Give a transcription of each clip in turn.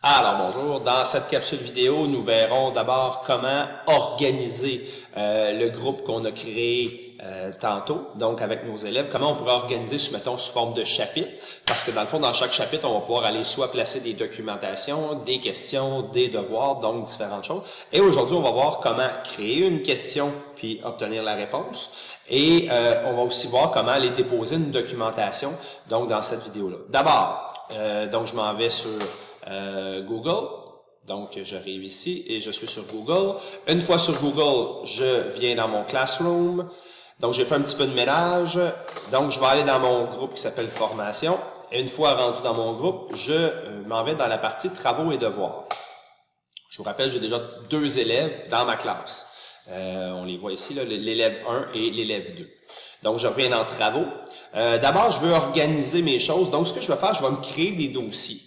Alors bonjour, dans cette capsule vidéo, nous verrons d'abord comment organiser le groupe qu'on a créé tantôt, donc avec nos élèves, comment on pourrait organiser, mettons, sous forme de chapitre, parce que dans le fond, dans chaque chapitre, on va pouvoir aller soit placer des documentations, des questions, des devoirs, donc différentes choses. Et aujourd'hui, on va voir comment créer une question puis obtenir la réponse. Et on va aussi voir comment aller déposer une documentation, donc dans cette vidéo-là. D'abord, donc je m'en vais sur Google, donc j'arrive ici et je suis sur Google. Une fois sur Google, je viens dans mon Classroom, donc j'ai fait un petit peu de ménage, donc je vais aller dans mon groupe qui s'appelle Formation, et une fois rendu dans mon groupe, je m'en vais dans la partie Travaux et Devoirs. Je vous rappelle, j'ai déjà 2 élèves dans ma classe. On les voit ici, l'élève 1 et l'élève 2. Donc, je reviens dans Travaux. D'abord, je veux organiser mes choses. Donc, ce que je vais faire, je vais me créer des dossiers.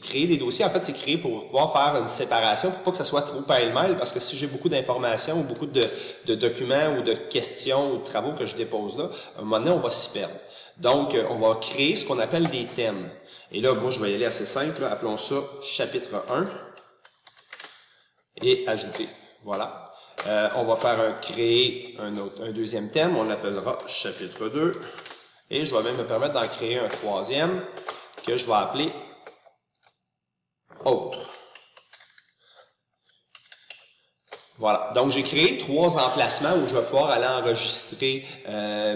Créer des dossiers, en fait, c'est créé pour pouvoir faire une séparation, pour pas que ça soit trop pêle-mêle, parce que si j'ai beaucoup d'informations ou beaucoup de documents ou de questions ou de travaux que je dépose là, à un moment donné, on va s'y perdre. Donc, on va créer ce qu'on appelle des thèmes. Et là, moi, je vais y aller assez simple. Là. Appelons ça chapitre 1 et ajouter. Voilà. On va faire créer un deuxième thème, on l'appellera chapitre 2. Et je vais même me permettre d'en créer un troisième que je vais appeler autre. Voilà. Donc, j'ai créé 3 emplacements où je vais pouvoir aller enregistrer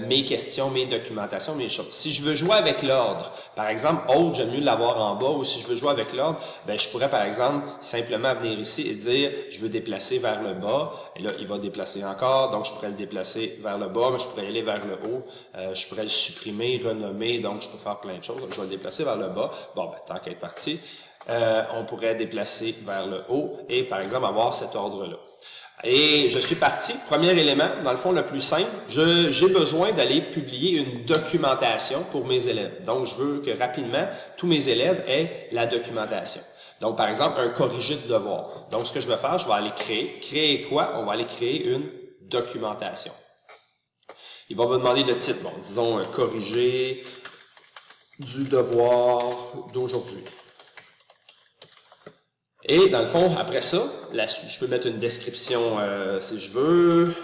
mes questions, mes documentations, mes choses. Si je veux jouer avec l'ordre, par exemple, autre, j'aime mieux l'avoir en bas, ou si je veux jouer avec l'ordre, ben, je pourrais, par exemple, simplement venir ici et dire, je veux déplacer vers le bas, et là, il va déplacer encore, donc je pourrais le déplacer vers le bas, mais je pourrais aller vers le haut, je pourrais le supprimer, renommer, donc je peux faire plein de choses. Donc, je vais le déplacer vers le bas. Bon, ben, tant qu'à être parti, on pourrait déplacer vers le haut et, par exemple, avoir cet ordre-là. Et je suis parti. Premier élément, dans le fond, le plus simple, j'ai besoin d'aller publier une documentation pour mes élèves. Donc, je veux que rapidement, tous mes élèves aient la documentation. Donc, par exemple, un corrigé de devoir. Donc, ce que je vais faire, je vais aller créer. Créer quoi? On va aller créer une documentation. Il va me demander le titre. Bon, disons un corrigé du devoir d'aujourd'hui. Et dans le fond, après ça, je peux mettre une description si je veux.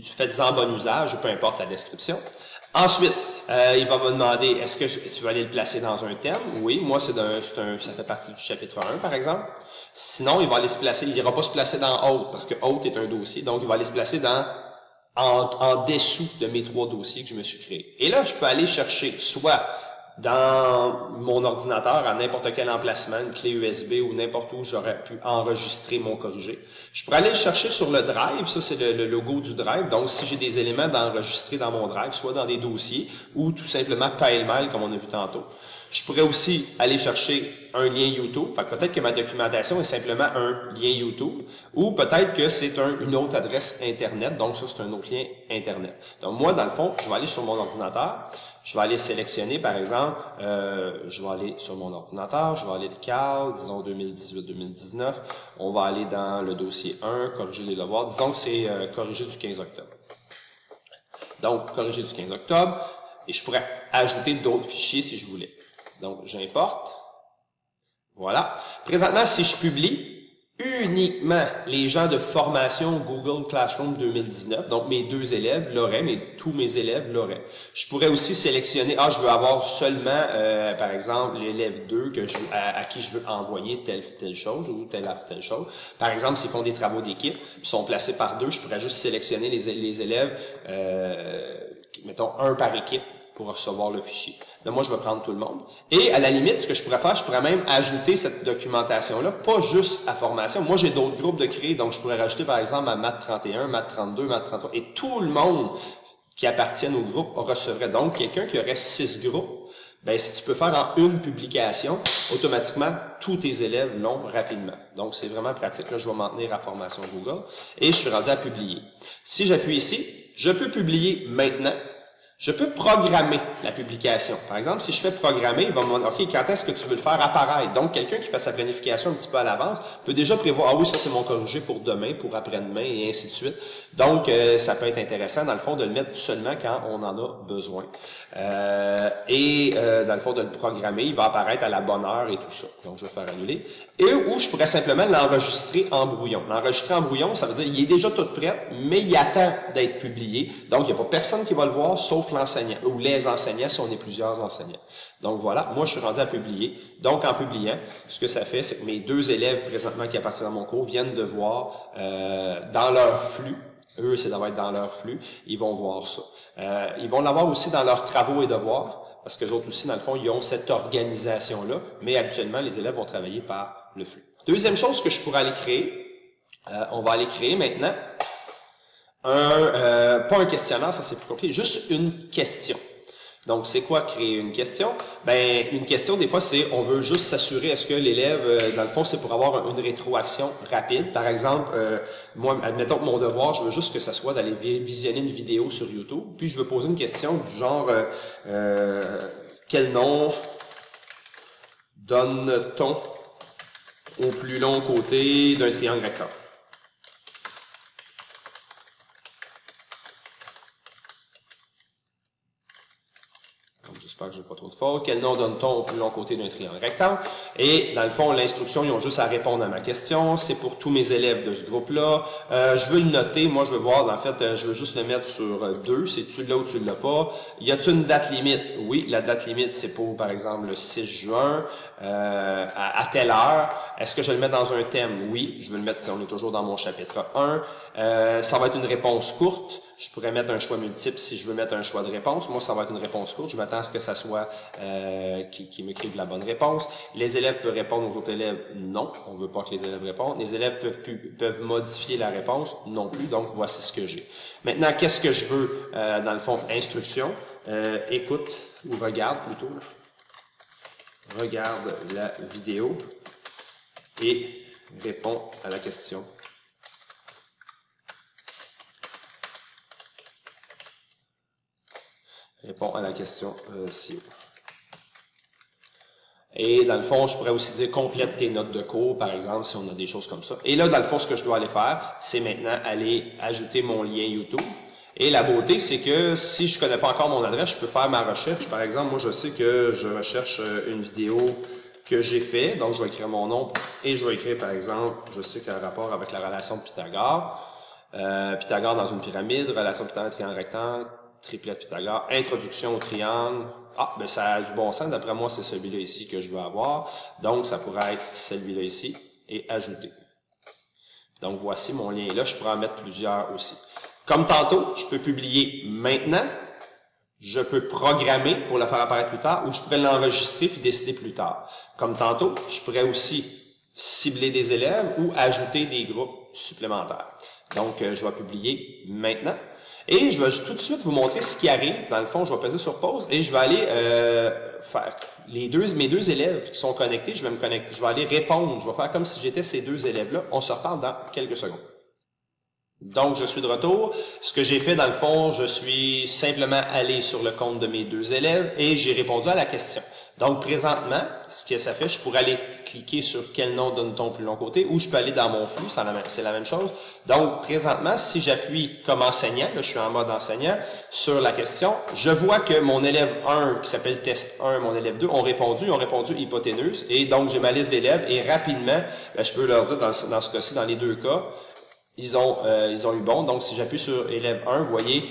Faites-en bon usage, ou peu importe la description. Ensuite, il va me demander, est-ce que tu veux aller le placer dans un thème? Oui, moi, ça fait partie du chapitre 1, par exemple. Sinon, il va aller se placer, il n'ira pas se placer dans Autre, parce que Autre est un dossier, donc il va aller se placer en dessous de mes 3 dossiers que je me suis créés. Et là, je peux aller chercher soit dans mon ordinateur, à n'importe quel emplacement, une clé USB ou n'importe où j'aurais pu enregistrer mon corrigé. Je pourrais aller le chercher sur le Drive, ça c'est le logo du Drive, donc si j'ai des éléments d'enregistrer dans mon Drive, soit dans des dossiers ou tout simplement pêle-mêle comme on a vu tantôt. Je pourrais aussi aller chercher un lien YouTube, peut-être que ma documentation est simplement un lien YouTube, ou peut-être que c'est une autre adresse Internet, donc ça c'est un autre lien Internet. Donc moi, dans le fond, je vais aller sur mon ordinateur, je vais aller sélectionner, par exemple, je vais aller sur mon ordinateur, je vais aller de Carl, disons 2018-2019, on va aller dans le dossier 1, corriger les devoirs, disons que c'est corrigé du 15 octobre. Donc, corriger du 15 octobre, et je pourrais ajouter d'autres fichiers si je voulais. Donc, j'importe. Voilà. Présentement, si je publie, uniquement les gens de formation Google Classroom 2019, donc mes 2 élèves l'auraient, mais tous mes élèves l'auraient. Je pourrais aussi sélectionner, je veux avoir seulement, par exemple, l'élève 2 à qui je veux envoyer telle chose ou telle chose. Par exemple, s'ils font des travaux d'équipe, ils sont placés par 2, je pourrais juste sélectionner les élèves, mettons, 1 par équipe, pour recevoir le fichier. Mais moi, je vais prendre tout le monde. Et à la limite, ce que je pourrais faire, je pourrais même ajouter cette documentation-là, pas juste à formation. Moi, j'ai d'autres groupes de créer, donc je pourrais rajouter, par exemple, à Maths 31, Maths 32, Maths 33. Et tout le monde qui appartienne au groupe recevrait. Donc, quelqu'un qui aurait 6 groupes, ben, si tu peux faire en une publication, automatiquement, tous tes élèves l'ont rapidement. Donc, c'est vraiment pratique. Là, je vais m'en tenir à Formation Google. Et je suis rendu à publier. Si j'appuie ici, je peux publier maintenant. Je peux programmer la publication. Par exemple, si je fais programmer, il va me demander, OK, quand est-ce que tu veux le faire apparaître? Donc, quelqu'un qui fait sa planification un petit peu à l'avance peut déjà prévoir, ah oui, ça c'est mon corrigé pour demain, pour après-demain, et ainsi de suite. Donc, ça peut être intéressant, dans le fond, de le mettre seulement quand on en a besoin. Dans le fond, de le programmer, il va apparaître à la bonne heure et tout ça. Donc, je vais faire annuler. Et où je pourrais simplement l'enregistrer en brouillon. L'enregistrer en brouillon, ça veut dire qu'il est déjà tout prêt, mais il attend d'être publié. Donc, il n'y a pas personne qui va le voir, sauf l'enseignant, ou les enseignants, si on est plusieurs enseignants. Donc, voilà, moi, je suis rendu à publier. Donc, en publiant, ce que ça fait, c'est que mes 2 élèves, présentement, qui appartiennent à mon cours, viennent de voir dans leur flux. Eux, c'est d'avoir être dans leur flux. Ils vont voir ça. Ils vont l'avoir aussi dans leurs travaux et devoirs. Parce que les autres aussi, dans le fond, ils ont cette organisation-là, mais habituellement, les élèves vont travailler par le flux. Deuxième chose que je pourrais aller créer, on va aller créer maintenant pas un questionnaire, ça c'est plus compliqué, juste une question. Donc, c'est quoi créer une question? Ben, une question, des fois, c'est, on veut juste s'assurer, est-ce que l'élève, dans le fond, c'est pour avoir une rétroaction rapide. Par exemple, moi, admettons que mon devoir, je veux juste que ça soit d'aller visionner une vidéo sur YouTube, puis je veux poser une question du genre, quel nom donne-t-on au plus long côté d'un triangle rectangle? J'espère que je n'ai pas trop de fautes. Quel nom donne-t-on au plus long côté d'un triangle rectangle? Et dans le fond, l'instruction, ils ont juste à répondre à ma question. C'est pour tous mes élèves de ce groupe-là. Je veux le noter. Moi, je veux voir, en fait, je veux juste le mettre sur 2. C'est tu l'as ou tu ne l'as pas. Y a-t-il une date limite? Oui, la date limite, c'est pour, par exemple, le 6 juin à telle heure. Est-ce que je le mets dans un thème? Oui, je veux le mettre, on est toujours dans mon chapitre 1. Ça va être une réponse courte. Je pourrais mettre un choix multiple si je veux mettre un choix de réponse. Moi, ça va être une réponse courte. Je m'attends à ce que ça soit qui m'écrive la bonne réponse. Les élèves peuvent répondre aux autres élèves? Non, on ne veut pas que les élèves répondent. Les élèves peuvent modifier la réponse? Non plus. Donc, voici ce que j'ai. Maintenant, qu'est-ce que je veux? Dans le fond, instruction. Écoute ou regarde plutôt. Regarde la vidéo et réponds à la question. Réponds à la question ci-haut. Et dans le fond, je pourrais aussi dire complète tes notes de cours, par exemple, si on a des choses comme ça. Et là, dans le fond, ce que je dois aller faire, c'est maintenant aller ajouter mon lien YouTube. Et la beauté, c'est que si je ne connais pas encore mon adresse, je peux faire ma recherche. Par exemple, moi, je sais que je recherche une vidéo que j'ai fait. Donc, je vais écrire mon nom et je vais écrire, par exemple, je sais qu'il y a un rapport avec la relation de Pythagore. Pythagore dans une pyramide, relation de Pythagore, triangle rectangle, triplet Pythagore, introduction au triangle. Ah, ben ça a du bon sens. D'après moi, c'est celui-là ici que je veux avoir. Donc, ça pourrait être celui-là ici et ajouter. Donc, voici mon lien là. Je pourrais en mettre plusieurs aussi. Comme tantôt, je peux publier maintenant. Je peux programmer pour le faire apparaître plus tard ou je pourrais l'enregistrer puis décider plus tard. Comme tantôt, je pourrais aussi cibler des élèves ou ajouter des groupes supplémentaires. Donc, je vais publier maintenant. Et je vais tout de suite vous montrer ce qui arrive. Dans le fond, je vais peser sur pause et je vais aller faire mes deux élèves qui sont connectés. Je vais me connecter. Je vais aller répondre. Je vais faire comme si j'étais ces 2 élèves-là. On se reparle dans quelques secondes. Donc, je suis de retour. Ce que j'ai fait, dans le fond, je suis simplement allé sur le compte de mes 2 élèves et j'ai répondu à la question. Donc, présentement, ce que ça fait, je pourrais aller cliquer sur quel nom donne-t-on plus long côté ou je peux aller dans mon flux, c'est la même chose. Donc, présentement, si j'appuie comme enseignant, là, je suis en mode enseignant, sur la question, je vois que mon élève 1, qui s'appelle test 1, mon élève 2, ont répondu hypoténuse. Et donc, j'ai ma liste d'élèves et rapidement, je peux leur dire dans ce cas-ci, dans les 2 cas, ils ont eu bon. Donc, si j'appuie sur élève 1, vous voyez,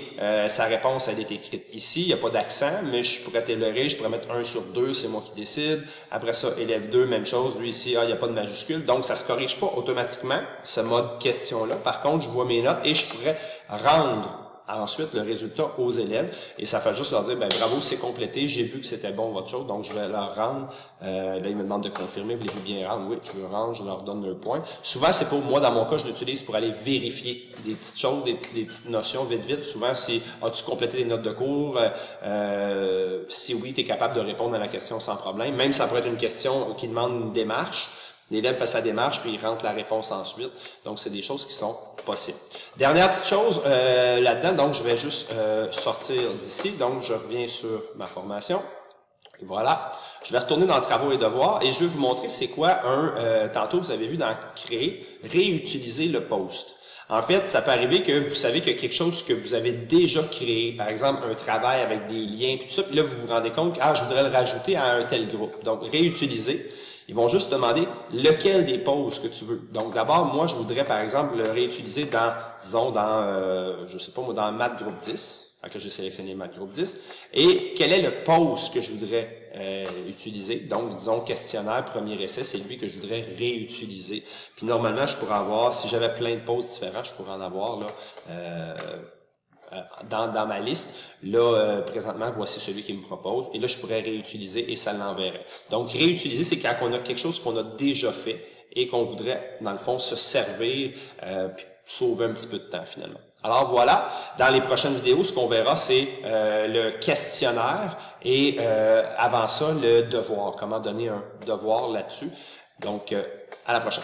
sa réponse, elle est écrite ici. Il n'y a pas d'accent, mais je pourrais tolérer. Je pourrais mettre 1 sur 2, c'est moi qui décide. Après ça, élève 2, même chose. Lui ici, il n'y a pas de majuscule. Donc, ça ne se corrige pas automatiquement, ce mode question-là. Par contre, je vois mes notes et je pourrais rendre ensuite le résultat aux élèves et ça fait juste leur dire ben bravo, c'est complété, j'ai vu que c'était bon votre chose, donc je vais leur rendre. Là, ils me demandent de confirmer, voulez-vous bien rendre? Oui, je veux rendre, je leur donne un point. Souvent, c'est pour moi, dans mon cas, je l'utilise pour aller vérifier des petites choses, des petites notions vite. Souvent, c'est as-tu complété des notes de cours? Si oui, tu es capable de répondre à la question sans problème. Même ça pourrait être une question qui demande une démarche. L'élève fait sa démarche, puis il rentre la réponse ensuite. Donc, c'est des choses qui sont possibles. Dernière petite chose là-dedans, donc je vais juste sortir d'ici. Donc, je reviens sur ma formation. Et voilà. Je vais retourner dans Travaux et devoirs et je vais vous montrer c'est quoi tantôt vous avez vu dans Créer, réutiliser le post. En fait, ça peut arriver que vous savez qu'il y a quelque chose que vous avez déjà créé, par exemple un travail avec des liens, puis tout ça, puis là vous vous rendez compte que je voudrais le rajouter à un tel groupe. Donc, réutiliser. Ils vont juste demander lequel des posts que tu veux. Donc, d'abord, moi, je voudrais, par exemple, le réutiliser dans, disons, je sais pas moi, dans Maths groupe 10. Que j'ai sélectionné Maths groupe 10. Et quel est le post que je voudrais utiliser? Donc, disons, questionnaire, premier essai, c'est lui que je voudrais réutiliser. Puis, normalement, je pourrais avoir, si j'avais plein de posts différents, je pourrais en avoir, là, dans ma liste. Là, présentement, voici celui qui me propose. Et là, je pourrais réutiliser et ça l'enverrait. Donc, réutiliser, c'est quand on a quelque chose qu'on a déjà fait et qu'on voudrait, dans le fond, se servir puis sauver un petit peu de temps, finalement. Alors, voilà. Dans les prochaines vidéos, ce qu'on verra, c'est le questionnaire et avant ça, le devoir. Comment donner un devoir là-dessus. Donc, à la prochaine.